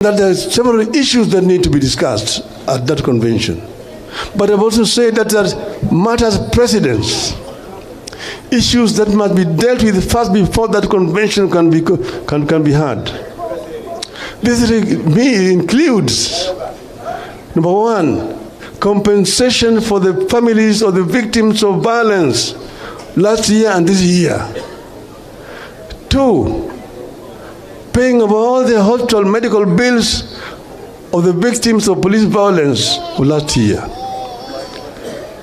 that there are several issues that need to be discussed at that convention. But I've also said that there are matters precedence, issues that must be dealt with first before that convention can be had. This includes, number one, compensation for the families of the victims of violence last year and this year. Two, paying of all the hospital medical bills of the victims of police violence of last year.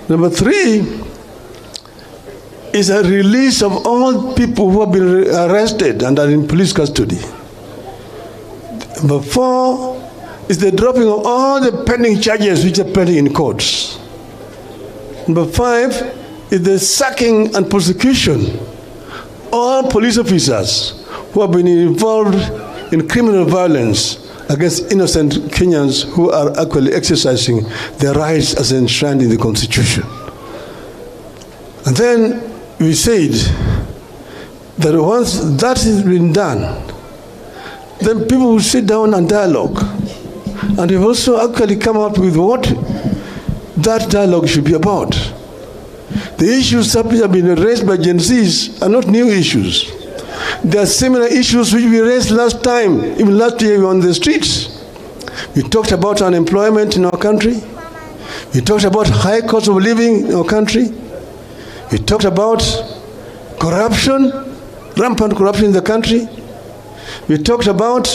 Number three is a release of all people who have been arrested and are in police custody. Number four is the dropping of all the pending charges which are pending in courts. Number five is the sacking and prosecution of all police officers who have been involved in criminal violence against innocent Kenyans who are actually exercising their rights as enshrined in the Constitution. And then we said that once that has been done, then people will sit down and dialogue. And we've also actually come up with what that dialogue should be about. The issues that have been raised by Gen Zs are not new issues. There are similar issues which we raised last time, even last year we were on the streets. We talked about unemployment in our country. We talked about high cost of living in our country. We talked about corruption, rampant corruption in the country. We talked about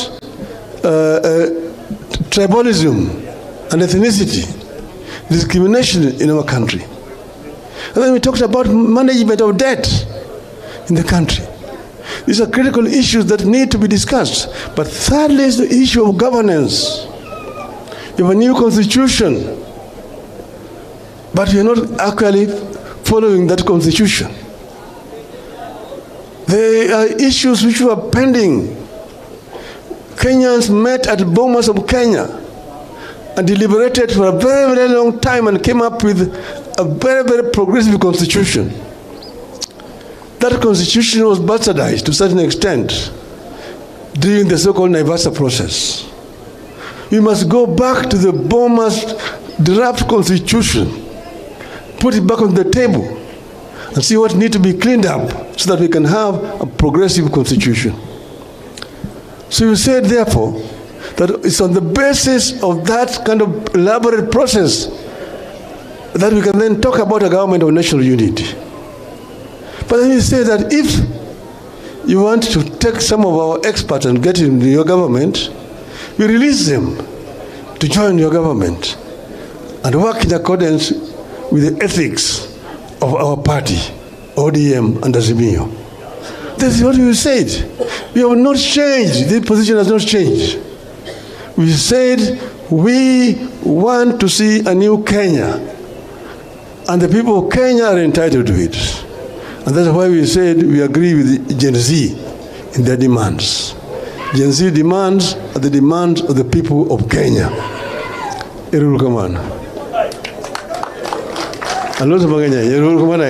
tribalism and ethnicity, discrimination in our country. And then we talked about management of debt in the country. These are critical issues that need to be discussed. But thirdly is the issue of governance. We have a new constitution, but we are not actually following that constitution. There are issues which were pending. Kenyans met at Bomas of Kenya and deliberated for a very, very long time and came up with a very, very progressive constitution. That constitution was bastardized to a certain extent during the so-called Naivasha process. We must go back to the Bomas draft constitution, put it back on the table, and see what needs to be cleaned up so that we can have a progressive constitution. So you said, therefore, that it's on the basis of that kind of elaborate process that we can then talk about a government of national unity. But then you say that if you want to take some of our experts and get into your government, you release them to join your government and work in accordance with the ethics of our party, ODM and Azimio. This is what we said. We have not changed. This position has not changed. We said we want to see a new Kenya, and the people of Kenya are entitled to it. And that's why we said we agree with Gen Z in their demands. Gen Z demands are the demands of the people of Kenya. Irul Kamana. Alonso Maganya, Irul Kamana.